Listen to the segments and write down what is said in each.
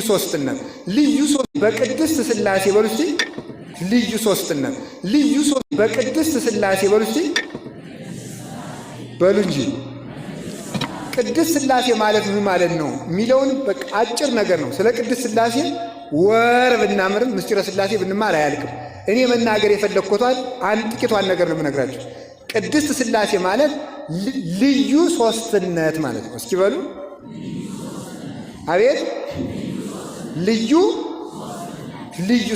ሶስትነት ልዩ ሶስት በቅድስት ሥላሴ በሉ እስቲ ልዩ ሶስትነት ልዩ ሶስት በቅድስት ሥላሴ በሉ እስቲ በሉ እንጂ ቅድስት ሥላሴ ማለት ምን ማለት ነው የሚለውን በቃ አጭር ነገር ነው። ስለ ቅድስት ሥላሴ ወር ብናምርም ምስጢረ ሥላሴ ብንማር አያልቅም። እኔ መናገር የፈለግኩት አንድ ጥቂቷን ነገር ነው የምነግራችሁ። ቅድስት ሥላሴ ማለት ልዩ ሶስትነት ማለት ነው። እስኪ በሉ አቤት ልዩ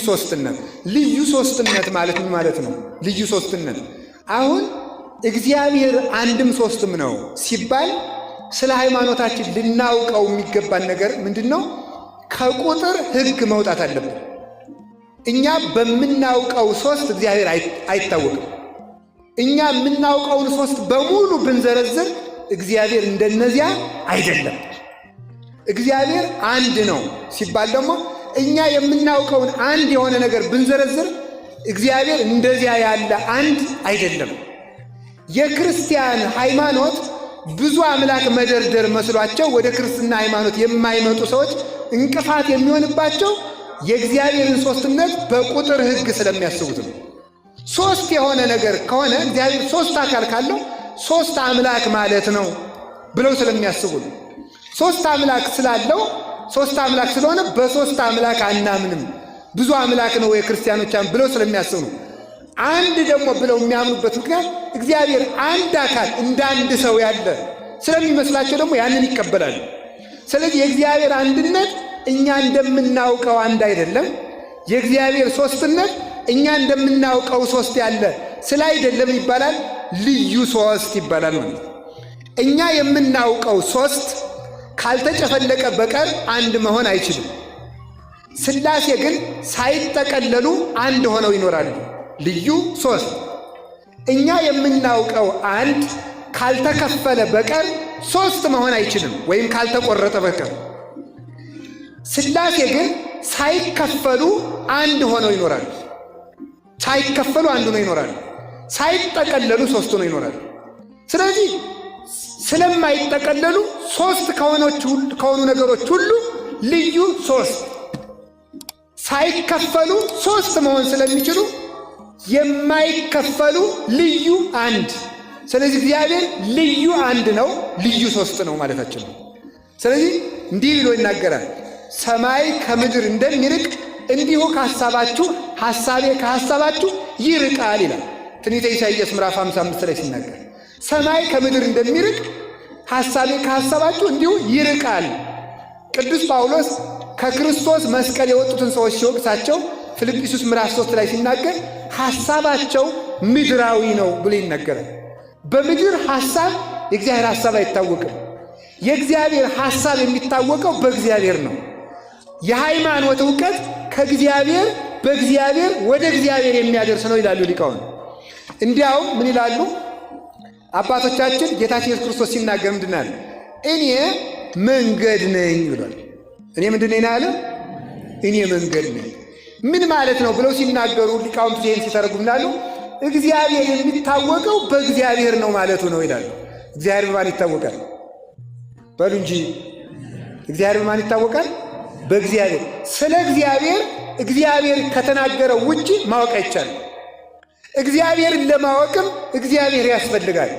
ሶስትነት ልዩ ሶስትነት ማለት ምን ማለት ነው? ልዩ ሶስትነት አሁን እግዚአብሔር አንድም ሶስትም ነው ሲባል ስለ ሃይማኖታችን ልናውቀው የሚገባን ነገር ምንድን ነው? ከቁጥር ሕግ መውጣት አለብን። እኛ በምናውቀው ሶስት እግዚአብሔር አይታወቅም። እኛ የምናውቀውን ሶስት በሙሉ ብንዘረዝር እግዚአብሔር እንደነዚያ አይደለም። እግዚአብሔር አንድ ነው ሲባል ደግሞ እኛ የምናውቀውን አንድ የሆነ ነገር ብንዘረዝር እግዚአብሔር እንደዚያ ያለ አንድ አይደለም። የክርስቲያን ሃይማኖት ብዙ አምላክ መደርደር መስሏቸው ወደ ክርስትና ሃይማኖት የማይመጡ ሰዎች እንቅፋት የሚሆንባቸው የእግዚአብሔርን ሶስትነት በቁጥር ሕግ ስለሚያስቡት ነው። ሶስት የሆነ ነገር ከሆነ እግዚአብሔር ሶስት አካል ካለው ሶስት አምላክ ማለት ነው ብለው ስለሚያስቡ ነው። ሶስት አምላክ ስላለው ሶስት አምላክ ስለሆነ በሶስት አምላክ አናምንም፣ ብዙ አምላክ ነው የክርስቲያኖች ብለው ስለሚያስቡ ነው። አንድ ደግሞ ብለው የሚያምኑበት ምክንያት እግዚአብሔር አንድ አካል እንደ አንድ ሰው ያለ ስለሚመስላቸው ደግሞ ያንን ይቀበላሉ። ስለዚህ የእግዚአብሔር አንድነት እኛ እንደምናውቀው አንድ አይደለም። የእግዚአብሔር ሶስትነት እኛ እንደምናውቀው ሶስት ያለ ስለ አይደለም ይባላል፣ ልዩ ሶስት ይባላል ማለት ነው። እኛ የምናውቀው ሶስት ካልተጨፈለቀ በቀር አንድ መሆን አይችልም። ሥላሴ ግን ሳይጠቀለሉ አንድ ሆነው ይኖራሉ፣ ልዩ ሶስት። እኛ የምናውቀው አንድ ካልተከፈለ በቀር ሶስት መሆን አይችልም፣ ወይም ካልተቆረጠ በቀር። ሥላሴ ግን ሳይከፈሉ አንድ ሆነው ይኖራሉ። ሳይከፈሉ አንድ ሆነው ይኖራሉ፣ ሳይጠቀለሉ ሶስት ሆነው ይኖራሉ። ስለዚህ ስለማይጠቀለሉ ሶስት ከሆኑ ነገሮች ሁሉ ልዩ ሶስት፣ ሳይከፈሉ ሶስት መሆን ስለሚችሉ የማይከፈሉ ልዩ አንድ። ስለዚህ እግዚአብሔር ልዩ አንድ ነው፣ ልዩ ሶስት ነው ማለታችን ነው። ስለዚህ እንዲህ ብሎ ይናገራል፣ ሰማይ ከምድር እንደሚርቅ እንዲሁ ከሐሳባችሁ ሐሳቤ ከሐሳባችሁ ይርቃል ይላል ትንቢተ ኢሳይያስ ምዕራፍ 55 ላይ ሲናገር፣ ሰማይ ከምድር እንደሚርቅ ሐሳቤ ከሐሳባችሁ እንዲሁ ይርቃል። ቅዱስ ጳውሎስ ከክርስቶስ መስቀል የወጡትን ሰዎች ሲወቅሳቸው ፊልጵስዩስ ምዕራፍ 3 ላይ ሲናገር ሐሳባቸው ምድራዊ ነው ብሎ ይናገራል። በምድር ሐሳብ የእግዚአብሔር ሐሳብ አይታወቅም። የእግዚአብሔር ሐሳብ የሚታወቀው በእግዚአብሔር ነው። የሃይማኖት ዕውቀት ከእግዚአብሔር በእግዚአብሔር ወደ እግዚአብሔር የሚያደርስ ነው ይላሉ ሊቃውንት። እንዲያውም ምን ይላሉ አባቶቻችን? ጌታችን ኢየሱስ ክርስቶስ ሲናገር ምንድን አለ? እኔ መንገድ ነኝ ብሏል። እኔ ምንድን ነኝ አለ? እኔ መንገድ ነኝ። ምን ማለት ነው ብለው ሲናገሩ ሊቃውንት ይህን ሲተረጉም ይላሉ እግዚአብሔር የሚታወቀው በእግዚአብሔር ነው ማለቱ ነው ይላሉ። እግዚአብሔር በማን ይታወቃል? በሉ እንጂ እግዚአብሔር በማን ይታወቃል? በእግዚአብሔር። ስለ እግዚአብሔር ከተናገረው ውጪ ማወቅ አይቻልም። እግዚአብሔርን ለማወቅም እግዚአብሔር ያስፈልጋል።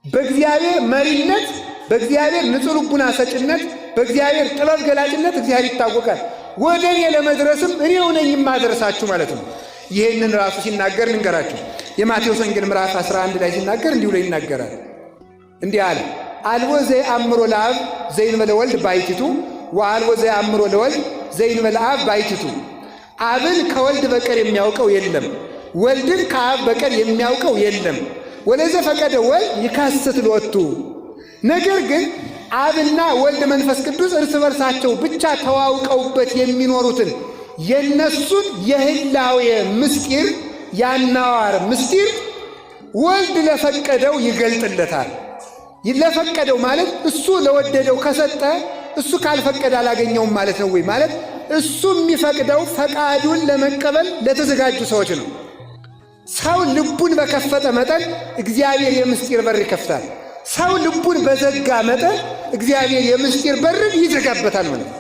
በእግዚአብሔር መሪነት፣ በእግዚአብሔር ንጹሕ ልቡና ሰጭነት፣ በእግዚአብሔር ጥበብ ገላጭነት እግዚአብሔር ይታወቃል። ወደ እኔ ለመድረስም እኔው ነኝ የማደርሳችሁ ማለት ነው። ይህንን ራሱ ሲናገር ልንገራችሁ። የማቴዎስ ወንጌል ምዕራፍ 11 ላይ ሲናገር እንዲሁ ላይ ይናገራል። እንዲህ አለ፣ አልቦ ዘየአምሮ ለአብ ዘእንበለ ወልድ ባሕቲቱ ወአልቦ ዘየአምሮ ለወልድ ዘእንበለ አብ ባሕቲቱ። አብን ከወልድ በቀር የሚያውቀው የለም፣ ወልድን ከአብ በቀር የሚያውቀው የለም። ወለዘፈቀደ ወልድ ይካስት ሎቱ። ነገር ግን አብና ወልድ መንፈስ ቅዱስ እርስ በርሳቸው ብቻ ተዋውቀውበት የሚኖሩትን የነሱን የህላዌ ምስጢር ያናዋር ምስጢር ወልድ ለፈቀደው ይገልጥለታል። ለፈቀደው ማለት እሱ ለወደደው ከሰጠ እሱ ካልፈቀደ አላገኘውም ማለት ነው ወይ? ማለት እሱ የሚፈቅደው ፈቃዱን ለመቀበል ለተዘጋጁ ሰዎች ነው። ሰው ልቡን በከፈተ መጠን እግዚአብሔር የምስጢር በር ይከፍታል። ሰው ልቡን በዘጋ መጠን እግዚአብሔር የምስጢር በር ይዘጋበታል ማለት ነው።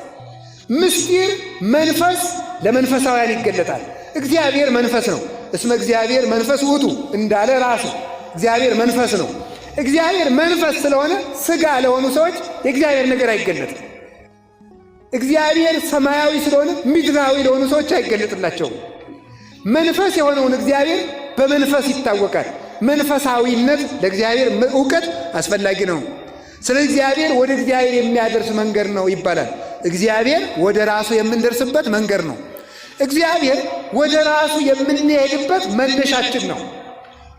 ምስጢር መንፈስ ለመንፈሳውያን ይገለጣል። እግዚአብሔር መንፈስ ነው። እስመ እግዚአብሔር መንፈስ ውእቱ እንዳለ ራሱ እግዚአብሔር መንፈስ ነው። እግዚአብሔር መንፈስ ስለሆነ ሥጋ ለሆኑ ሰዎች የእግዚአብሔር ነገር አይገለጥም። እግዚአብሔር ሰማያዊ ስለሆነ ምድራዊ ለሆኑ ሰዎች አይገለጥላቸውም። መንፈስ የሆነውን እግዚአብሔር በመንፈስ ይታወቃል። መንፈሳዊነት ለእግዚአብሔር ዕውቀት አስፈላጊ ነው። ስለ እግዚአብሔር ወደ እግዚአብሔር የሚያደርስ መንገድ ነው ይባላል። እግዚአብሔር ወደ ራሱ የምንደርስበት መንገድ ነው። እግዚአብሔር ወደ ራሱ የምንሄድበት መነሻችን ነው።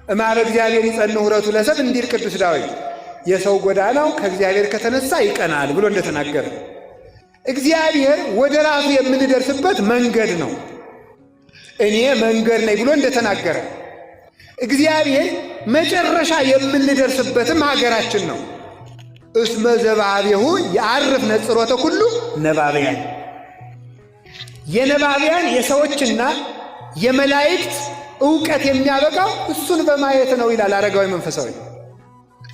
እምኀበ እግዚአብሔር ይጸንዕ ኅብረቱ ለሰብእ እንዲል ቅዱስ ዳዊት የሰው ጎዳናው ከእግዚአብሔር ከተነሳ ይቀናል ብሎ እንደተናገረ እግዚአብሔር ወደ ራሱ የምንደርስበት መንገድ ነው። እኔ መንገድ ነኝ ብሎ እንደተናገረ እግዚአብሔር መጨረሻ የምንደርስበትም ሀገራችን ነው። እስመ ዘባቤሁ የዐርፍ ነጽሮተ ኩሉ ነባብያን የነባብያን የሰዎችና የመላእክት ዕውቀት የሚያበቃው እሱን በማየት ነው ይላል አረጋዊ መንፈሳዊ።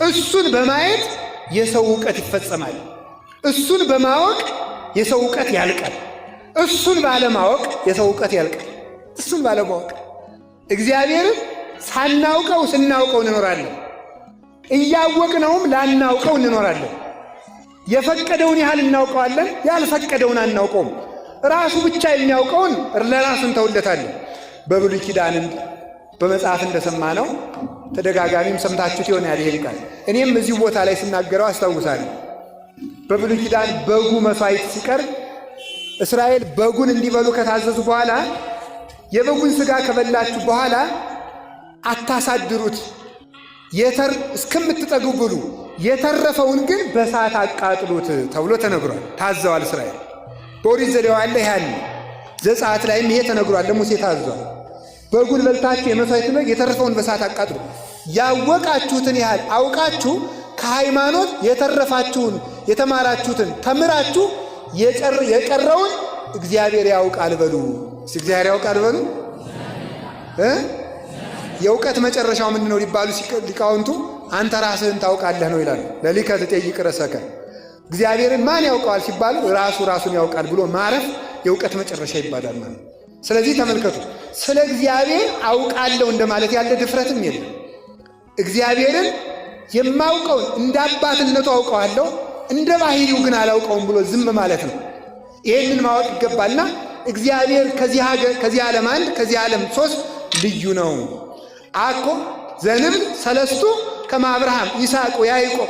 እሱን በማየት የሰው ዕውቀት ይፈጸማል። እሱን በማወቅ የሰው ዕውቀት ያልቃል። እሱን ባለማወቅ የሰው ዕውቀት ያልቃል። እሱን ባለማወቅ እግዚአብሔርን ሳናውቀው ስናውቀው እንኖራለን። እያወቅነውም ላናውቀው እንኖራለን። የፈቀደውን ያህል እናውቀዋለን፣ ያልፈቀደውን አናውቀውም። ራሱ ብቻ የሚያውቀውን ለራሱ እንተውለታለን። በብሉይ ኪዳን በመጽሐፍ እንደሰማነው ተደጋጋሚም ሰምታችሁት ይሆናል ይሄን ቃል። እኔም እዚሁ ቦታ ላይ ስናገረው አስታውሳለሁ። በብሉይ ኪዳን በጉ መሥዋዕት ሲቀርብ እስራኤል በጉን እንዲበሉ ከታዘዙ በኋላ የበጉን ሥጋ ከበላችሁ በኋላ አታሳድሩት፣ እስከምትጠግቡ ብሉ፣ የተረፈውን ግን በእሳት አቃጥሉት ተብሎ ተነግሯል። ታዘዋል እስራኤል። በኦሪት ዘሌዋውያን ላይ ያለ ዘጸአት ላይም ይሄ ተነግሯል። ለሙሴ ታዟል። በጉን በልታችሁ የመሥዋዕቱን በግ የተረፈውን በእሳት አቃጥሉ። ያወቃችሁትን ያህል አውቃችሁ ከሃይማኖት የተረፋችሁን የተማራችሁትን ተምራችሁ የቀረውን እግዚአብሔር ያውቃል በሉ። እግዚአብሔር ያውቃል በሉ። የእውቀት መጨረሻው ምንድን ነው ሊባሉ ሊቃውንቱ አንተ ራስህን ታውቃለህ ነው ይላሉ። ለሊከ ትጠይቅ ርእሰከ እግዚአብሔርን ማን ያውቀዋል ሲባሉ ራሱን ያውቃል ብሎ ማረፍ የእውቀት መጨረሻ ይባላል ማለት። ስለዚህ ተመልከቱ፣ ስለ እግዚአብሔር አውቃለሁ እንደማለት ያለ ድፍረትም የለም። እግዚአብሔርን የማውቀውን እንደ አባትነቱ አውቀዋለሁ፣ እንደ ባህሪው ግን አላውቀውም ብሎ ዝም ማለት ነው። ይህንን ማወቅ ይገባልና እግዚአብሔር ከዚህ ዓለም አንድ ከዚህ ዓለም ሶስት ልዩ ነው። አኮ ዘንብል ሰለስቱ ከመ አብርሃም ይስሐቅ ወያዕቆብ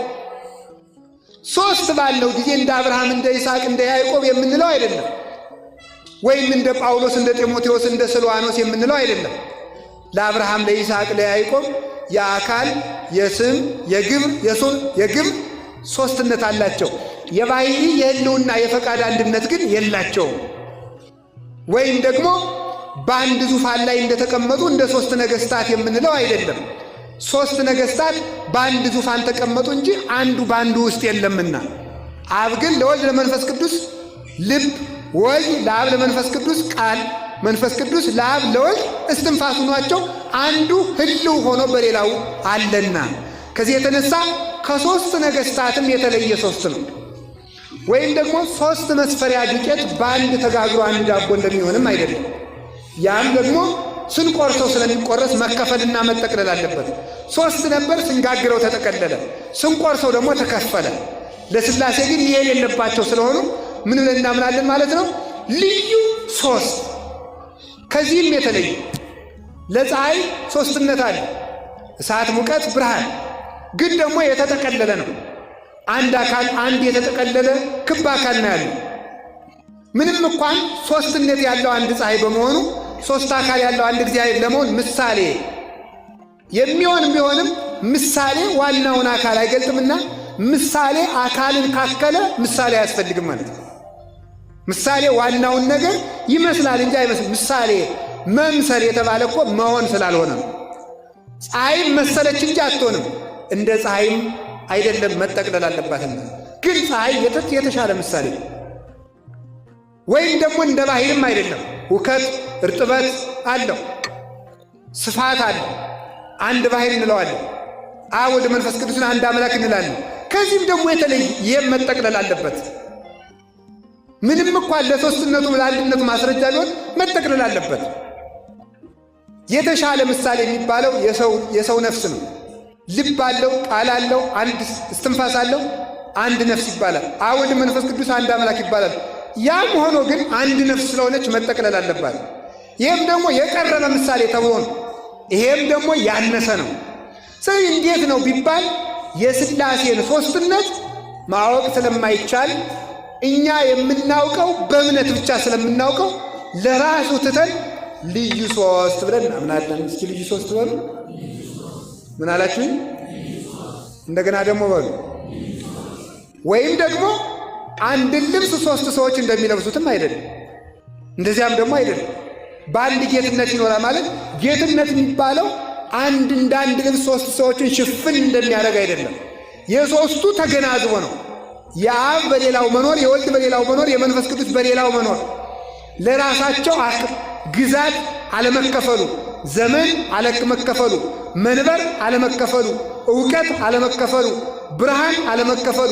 ሶስት ባለው ጊዜ እንደ አብርሃም እንደ ይስሐቅ እንደ ያዕቆብ የምንለው አይደለም። ወይም እንደ ጳውሎስ እንደ ጢሞቴዎስ እንደ ስልዋኖስ የምንለው አይደለም። ለአብርሃም ለይስሐቅ ለያዕቆብ የአካል የስም የግብር ሶስትነት አላቸው። የባህሪ የህልውና የፈቃድ አንድነት ግን የላቸውም። ወይም ደግሞ በአንድ ዙፋን ላይ እንደተቀመጡ እንደ ሶስት ነገስታት የምንለው አይደለም። ሶስት ነገስታት በአንድ ዙፋን ተቀመጡ እንጂ አንዱ በአንዱ ውስጥ የለምና አብ ግን ለወልድ ለመንፈስ ቅዱስ ልብ፣ ወልድ ለአብ ለመንፈስ ቅዱስ ቃል፣ መንፈስ ቅዱስ ለአብ ለወልድ እስትንፋስ ሆኗቸው አንዱ ህልው ሆኖ በሌላው አለና ከዚህ የተነሳ ከሶስት ነገስታትም የተለየ ሶስት ነው። ወይም ደግሞ ሶስት መስፈሪያ ዱቄት በአንድ ተጋግሮ አንድ ዳቦ እንደሚሆንም አይደለም። ያም ደግሞ ስንቆርሰው ስለሚቆረስ መከፈልና መጠቅለል አለበት። ሶስት ነበር፣ ስንጋግረው ተጠቀለለ፣ ስንቆርሰው ደግሞ ተከፈለ። ለሥላሴ ግን ይሄ የሌለባቸው ስለሆኑ ምን ብለን እናምናለን ማለት ነው? ልዩ ሶስት። ከዚህም የተለየ ለፀሐይ ሶስትነት አለ፣ እሳት፣ ሙቀት፣ ብርሃን። ግን ደግሞ የተጠቀለለ ነው። አንድ አካል አንድ የተጠቀለለ ክብ አካል ነው ያለው። ምንም እንኳን ሶስትነት ያለው አንድ ፀሐይ በመሆኑ ሶስት አካል ያለው አንድ እግዚአብሔር ለመሆን ምሳሌ የሚሆን ቢሆንም ምሳሌ ዋናውን አካል አይገልጥምና ምሳሌ አካልን ካከለ ምሳሌ አያስፈልግም ማለት ነው። ምሳሌ ዋናውን ነገር ይመስላል እንጂ አይመስልም። ምሳሌ መምሰል የተባለ እኮ መሆን ስላልሆነ ነው። ፀሐይም መሰለች እንጂ አትሆንም። እንደ ፀሐይም አይደለም፣ መጠቅለል አለባትና። ግን ፀሐይ የተሻለ ምሳሌ ነው። ወይም ደግሞ እንደ ባህርም አይደለም። ውከት እርጥበት አለው፣ ስፋት አለው። አንድ ባህር እንለዋለን። አብ ወልድ መንፈስ ቅዱስን አንድ አምላክ እንላለን። ከዚህም ደግሞ የተለየ ይህም መጠቅለል አለበት። ምንም እንኳን ለሶስትነቱ ለአንድነቱ ማስረጃ ቢሆን መጠቅለል አለበት። የተሻለ ምሳሌ የሚባለው የሰው ነፍስ ነው። ልብ አለው፣ ቃል አለው፣ አንድ እስትንፋስ አለው፣ አንድ ነፍስ ይባላል። አብ ወልድ መንፈስ ቅዱስ አንድ አምላክ ይባላል። ያም ሆኖ ግን አንድ ነፍስ ስለሆነች መጠቅለል አለባት። ይህም ደግሞ የቀረበ ምሳሌ ተብሎ ነው። ይሄም ደግሞ ያነሰ ነው። ስለዚህ እንዴት ነው ቢባል የሥላሴን ሦስትነት ማወቅ ስለማይቻል እኛ የምናውቀው በእምነት ብቻ ስለምናውቀው ለራሱ ትተን ልዩ ሦስት ብለን እናምናለን። እስኪ ልዩ ሦስት በሉ። ምን አላችሁኝ? እንደገና ደግሞ በሉ። ወይም ደግሞ አንድን ልብስ ሦስት ሰዎች እንደሚለብሱትም አይደለም፣ እንደዚያም ደግሞ አይደለም። በአንድ ጌትነት ይኖራል ማለት ጌትነት የሚባለው እንደ አንድ ልብስ ሦስት ሰዎችን ሽፍን እንደሚያደርግ አይደለም። የሦስቱ ተገናዝቦ ነው። የአብ በሌላው መኖር፣ የወልድ በሌላው መኖር፣ የመንፈስ ቅዱስ በሌላው መኖር፣ ለራሳቸው ግዛት አለመከፈሉ፣ ዘመን አለመከፈሉ፣ መንበር አለመከፈሉ፣ ዕውቀት አለመከፈሉ፣ ብርሃን አለመከፈሉ፣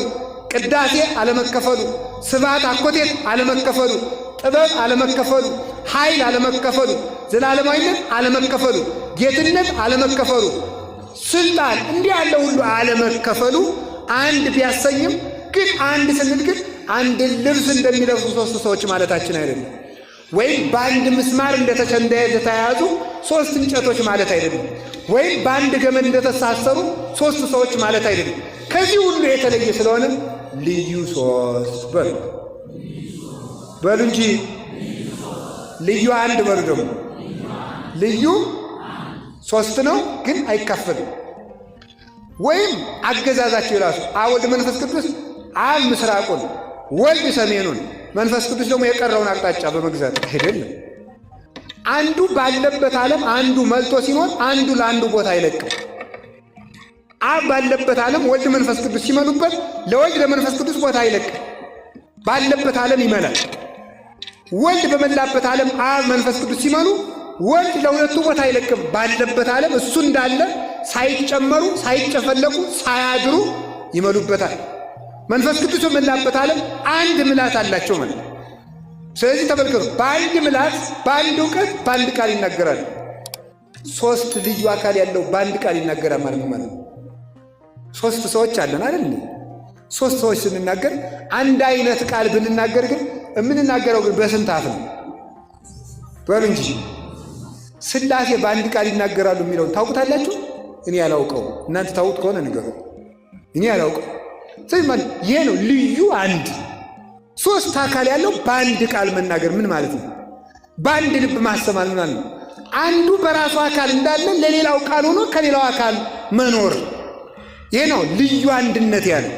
ቅዳሴ አለመከፈሉ፣ ስብሐት አኮቴት አለመከፈሉ፣ ጥበብ አለመከፈሉ፣ ኃይል አለመከፈሉ፣ ዘላለማዊነት አለመከፈሉ፣ ጌትነት አለመከፈሉ፣ ስልጣን እንዲህ ያለው ሁሉ አለመከፈሉ አንድ ቢያሰኝም ግን አንድ ስንል ግን አንድ ልብስ እንደሚለብሱ ሦስት ሰዎች ማለታችን አይደለም። ወይም በአንድ ምስማር እንደተያያዙ ሦስት እንጨቶች ማለት አይደለም። ወይም በአንድ ገመድ እንደተሳሰሩ ሦስት ሰዎች ማለት አይደለም። ከዚህ ሁሉ የተለየ ስለሆነ ልዩ ሦስት በሉ እንጂ ልዩ አንድ በሉ። ደግሞ ልዩ ሦስት ነው ግን አይካፈልም። ወይም አገዛዛቸው የራሱ አብ ወልድ መንፈስ ቅዱስ አብ ምስራቁን፣ ወልድ ሰሜኑን፣ መንፈስ ቅዱስ ደግሞ የቀረውን አቅጣጫ በመግዛት አይደለም። አንዱ ባለበት ዓለም አንዱ መልቶ ሲኖር አንዱ ለአንዱ ቦታ አይለቅም። አብ ባለበት ዓለም ወልድ መንፈስ ቅዱስ ሲመሉበት ለወልድ ለመንፈስ ቅዱስ ቦታ አይለቅም፣ ባለበት ዓለም ይመላል። ወልድ በመላበት ዓለም አብ መንፈስ ቅዱስ ሲመሉ ወልድ ለሁለቱ ቦታ አይለቅም፣ ባለበት ዓለም እሱ እንዳለ ሳይጨመሩ ሳይጨፈለቁ ሳያድሩ ይመሉበታል። መንፈስ ቅዱስ በመላበት ዓለም አንድ ምላት አላቸው ማለት። ስለዚህ ተመልከቱ፣ በአንድ ምላት፣ በአንድ እውቀት፣ በአንድ ቃል ይናገራል። ሦስት ልዩ አካል ያለው በአንድ ቃል ይናገራል ማለት ነው። ሦስት ሰዎች አለን አይደል? ሦስት ሰዎች ስንናገር አንድ አይነት ቃል ብንናገር ግን የምንናገረው ግን በስንት አፍ ነው በሉ እንጂ። ሥላሴ በአንድ ቃል ይናገራሉ የሚለውን ታውቁታላችሁ? እኔ ያላውቀው፣ እናንተ ታውቁት ከሆነ ንገሩ። እኔ ያላውቀው። ስለዚህ ይሄ ነው ልዩ አንድ። ሦስት አካል ያለው በአንድ ቃል መናገር ምን ማለት ነው? በአንድ ልብ ማሰማል ማለት ነው። አንዱ በራሱ አካል እንዳለ ለሌላው ቃል ሆኖ ከሌላው አካል መኖር፣ ይሄ ነው ልዩ አንድነት ያለው።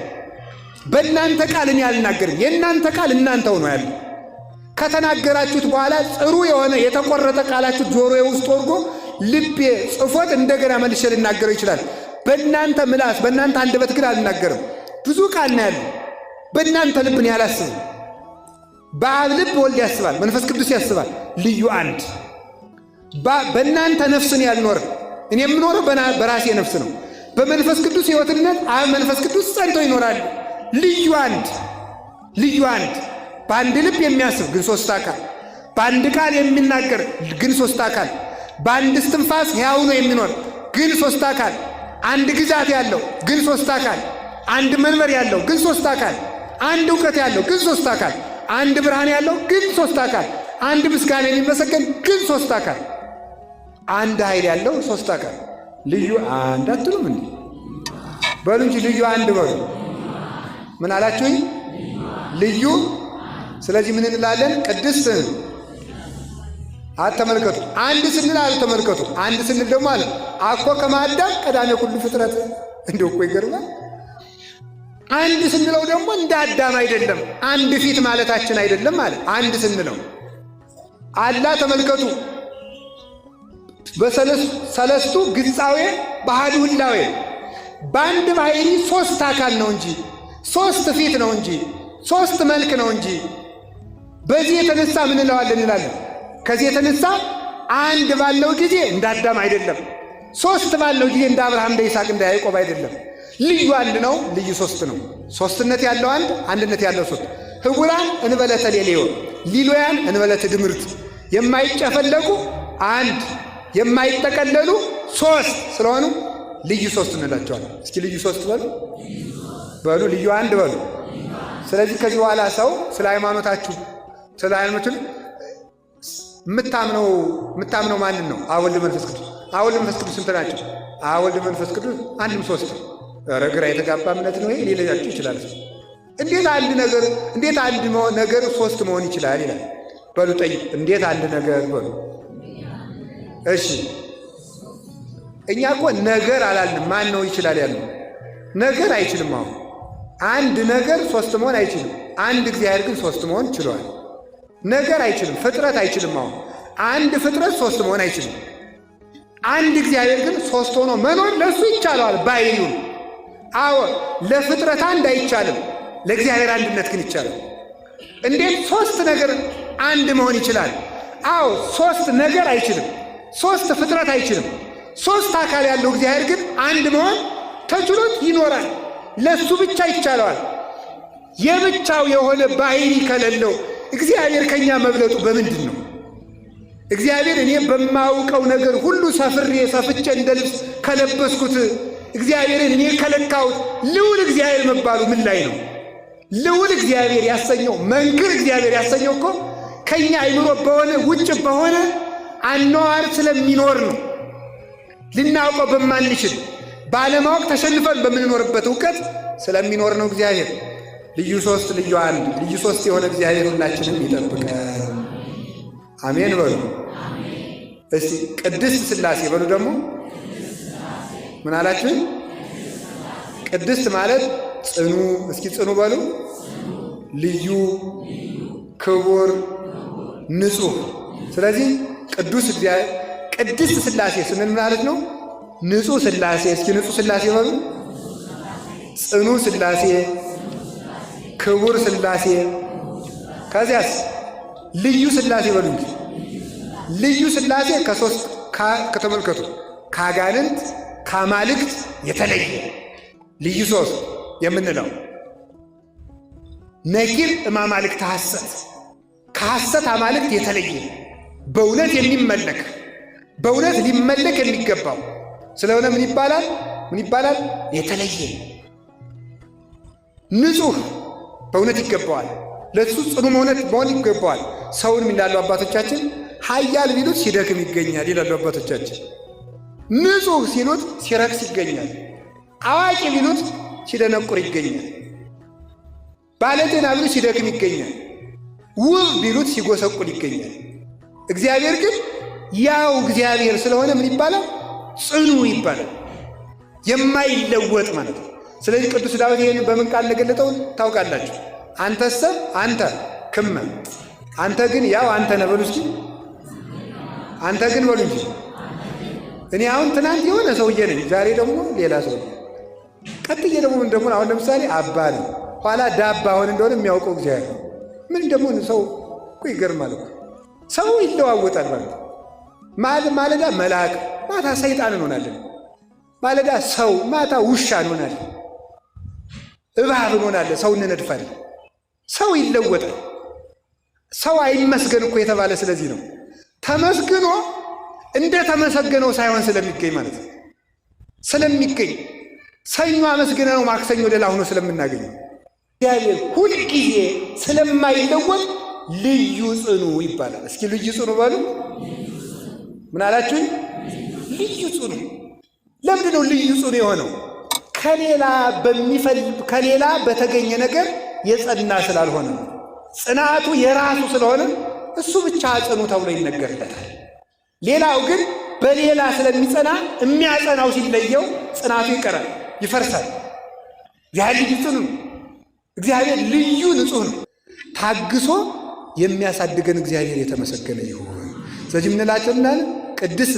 በእናንተ ቃል እኔ አልናገርም፣ የእናንተ ቃል እናንተው ነው ያለው። ከተናገራችሁት በኋላ ጥሩ የሆነ የተቆረጠ ቃላችሁ ጆሮዬ ውስጥ ወርጎ ልቤ ጽፎት እንደገና መልሼ ልናገረው ይችላል። በእናንተ ምላስ በእናንተ አንደበት ግን አልናገርም። ብዙ ቃል ነው ያለው። በእናንተ ልብ እኔ አላስብም። በአብ ልብ ወልድ ያስባል፣ መንፈስ ቅዱስ ያስባል። ልዩ አንድ። በእናንተ ነፍስ እኔ አልኖርም። እኔ የምኖረው በራሴ ነፍስ ነው። በመንፈስ ቅዱስ ሕይወትነት አብ መንፈስ ቅዱስ ጸንተው ይኖራሉ። ልዩ አንድ። ልዩ አንድ። በአንድ ልብ የሚያስብ ግን ሦስት አካል፣ በአንድ ቃል የሚናገር ግን ሦስት አካል፣ በአንድ እስትንፋስ ሕያው ነው የሚኖር ግን ሦስት አካል፣ አንድ ግዛት ያለው ግን ሦስት አካል፣ አንድ መንበር ያለው ግን ሦስት አካል፣ አንድ እውቀት ያለው ግን ሦስት አካል፣ አንድ ብርሃን ያለው ግን ሦስት አካል፣ አንድ ምስጋና የሚመሰገን ግን ሦስት አካል፣ አንድ ኃይል ያለው ሦስት አካል። ልዩ አንድ አትሉም እንዴ? በሉ እንጂ ልዩ አንድ በሉ። ምን አላችሁኝ? ልዩ። ስለዚህ ምን እንላለን? ቅድስት አተመልከቱ። አንድ ስንል አልተመልከቱ። አንድ ስንል ደግሞ አለ አኮ ከማዳም ቀዳሜ ኩሉ ፍጥረት። እንደው እኮ ይገርማል። አንድ ስንለው ደግሞ እንደ አዳም አይደለም፣ አንድ ፊት ማለታችን አይደለም ማለት አንድ ስንለው አላ ተመልከቱ። በሰለስቱ ግጻዌ ባህዱ ህላዌ በአንድ ባህሪ ሦስት አካል ነው እንጂ ሦስት ፊት ነው እንጂ ሦስት መልክ ነው እንጂ። በዚህ የተነሳ ምን እንለዋለን እንላለን። ከዚህ የተነሳ አንድ ባለው ጊዜ እንደ አዳም አይደለም፣ ሦስት ባለው ጊዜ እንደ አብርሃም፣ እንደ ይስሐቅ፣ እንደ ያዕቆብ አይደለም። ልዩ አንድ ነው፣ ልዩ ሦስት ነው። ሦስትነት ያለው አንድ፣ አንድነት ያለው ሦስት። ህቡራን እንበለተ ሌልዮ ሊሎያን እንበለተ ድምርት የማይጨፈለቁ አንድ የማይጠቀለሉ ሶስት ስለሆኑ ልዩ ሶስት እንላቸዋለን። እስኪ ልዩ ሶስት በሉ ልዩ አንድ በሉ። ስለዚህ ከዚህ በኋላ ሰው ስለ ሃይማኖታችሁ ስለ ሃይማኖታችሁ የምታምነው ማንን ነው? አብ ወልድ መንፈስ ቅዱስ። አብ ወልድ መንፈስ ቅዱስ ስንት ናቸው? አብ ወልድ መንፈስ ቅዱስ አንድም ሶስት ነው። ኧረ ግራ የተጋባ እምነት ነው ይሄ ሊላችሁ ይችላል። እንዴት አንድ ነገር ሶስት መሆን ይችላል ይላል። በሉ ጠይቅ። እንዴት አንድ ነገር በሉ። እሺ እኛ እኮ ነገር አላልንም። ማን ነው ይችላል ያለው? ነገር አይችልም። አሁን አንድ ነገር ሶስት መሆን አይችልም። አንድ እግዚአብሔር ግን ሶስት መሆን ችሏል። ነገር አይችልም። ፍጥረት አይችልም። አሁን አንድ ፍጥረት ሶስት መሆን አይችልም። አንድ እግዚአብሔር ግን ሶስት ሆኖ መኖር ለሱ ይቻለዋል ባይሉን። አዎ ለፍጥረት አንድ አይቻልም፣ ለእግዚአብሔር አንድነት ግን ይቻላል። እንዴት ሶስት ነገር አንድ መሆን ይችላል? አዎ ሶስት ነገር አይችልም፣ ሶስት ፍጥረት አይችልም። ሶስት አካል ያለው እግዚአብሔር ግን አንድ መሆን ተችሎት ይኖራል። ለሱ ብቻ ይቻለዋል። የብቻው የሆነ ባህሪ ከሌለው እግዚአብሔር ከኛ መብለጡ በምንድን ነው? እግዚአብሔር እኔ በማውቀው ነገር ሁሉ ሰፍቼ እንደ ልብስ ከለበስኩት እግዚአብሔርን እኔ ከለካሁት ልዑል እግዚአብሔር መባሉ ምን ላይ ነው? ልዑል እግዚአብሔር ያሰኘው መንክር እግዚአብሔር ያሰኘው እኮ ከኛ አይምሮ በሆነ ውጭ በሆነ አኗዋር ስለሚኖር ነው። ልናውቀው በማንችል ባለማወቅ ተሸንፈን በምንኖርበት እውቀት ስለሚኖር ነው እግዚአብሔር። ልዩ ሶስት ልዩ አንድ ልዩ ሶስት የሆነ እግዚአብሔር ሁላችንም ይጠብቀን። አሜን በሉ። እስቲ ቅድስት ሥላሴ በሉ። ደግሞ ምን አላችሁ? ቅድስት ማለት ጽኑ። እስኪ ጽኑ በሉ። ልዩ፣ ክቡር፣ ንጹሕ። ስለዚህ ቅዱስ እግዚአብሔር ቅድስት ሥላሴ ስንል ማለት ነው ንጹሕ ሥላሴ። እስኪ ንጹሕ ሥላሴ በሉ። ጽኑ ሥላሴ፣ ክቡር ሥላሴ፣ ከዚያስ ልዩ ሥላሴ በሉ እንጂ። ልዩ ሥላሴ ከሶስት ከተመልከቱ ከአጋንንት ከአማልክት የተለየ ልዩ ሶስት የምንለው ነኪር እማማልክት ሐሰት ከሐሰት አማልክት የተለየ በእውነት የሚመለክ በእውነት ሊመለክ የሚገባው ስለሆነ ምን ይባላል? የተለየ ንጹሕ በእውነት ይገባዋል። ለሱ ጽኑ መሆን ይገባዋል። ሰውን ይላሉ አባቶቻችን ኃያል ቢሉት ሲደክም ይገኛል ይላሉ አባቶቻችን። ንጹሕ ሲሉት ሲረክስ ይገኛል። አዋቂ ቢሉት ሲደነቁር ይገኛል። ባለጤና ቢሉት ሲደክም ይገኛል። ውብ ቢሉት ሲጎሰቁል ይገኛል። እግዚአብሔር ግን ያው እግዚአብሔር ስለሆነ ምን ይባላል? ጽኑ ይባላል። የማይለወጥ ማለት ነው። ስለዚህ ቅዱስ ዳዊት ይህን በምን ቃል እንደገለጠው ታውቃላችሁ? አንተሰ አንተ ክመ አንተ ግን ያው አንተ ነህ በሉ እስኪ። አንተ ግን በሉ እንጂ። እኔ አሁን ትናንት የሆነ ሰውዬ ነኝ፣ ዛሬ ደግሞ ሌላ ሰው። ቀጥዬ ደግሞ አሁን ለምሳሌ አባ ነው፣ ኋላ ዳባ አሁን እንደሆነ የሚያውቀው እግዚአብሔር ነው። ምን ደግሞ ሰው እኮ ይገርማል እኮ ሰው ይለዋወጣል ማለት ነው። ማለዳ መልአክ ማታ ሰይጣን እንሆናለን። ማለዳ ሰው ማታ ውሻ እንሆናለን። እባብ እንሆናለን። ሰው እንነድፋለን። ሰው ይለወጣል። ሰው አይመስገን እኮ የተባለ ስለዚህ ነው። ተመስግኖ እንደ ተመሰገነው ሳይሆን ስለሚገኝ ማለት ነው። ስለሚገኝ ሰኞ አመስግነ ነው ማክሰኞ ሌላ ሆኖ ስለምናገኘው እግዚአብሔር ሁልጊዜ ስለማይለወጥ ልዩ ጽኑ ይባላል። እስኪ ልዩ ጽኑ በሉ። ምን አላችሁኝ? ልዩ ጽኑ። ለምንድን ነው ልዩ ጽኑ የሆነው? ከሌላ በተገኘ ነገር የጸና ስላልሆነ ነው። ጽናቱ የራሱ ስለሆነ እሱ ብቻ ጽኑ ተብሎ ይነገርለታል። ሌላው ግን በሌላ ስለሚጸና የሚያጸናው ሲለየው ጽናቱ ይቀራል፣ ይፈርሳል። እግዚአብሔር ልዩ ጽኑ ነው። እግዚአብሔር ልዩ ንጹሕ ነው። ታግሶ የሚያሳድገን እግዚአብሔር የተመሰገነ ይሁን። ስለዚህ ምንላቸው እንዳለ ቅድስት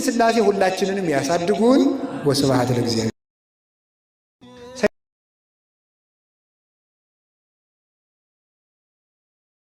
ሥላሴ ሁላችንንም ያሳድጉን። ወስብሐት ለእግዚአብሔር።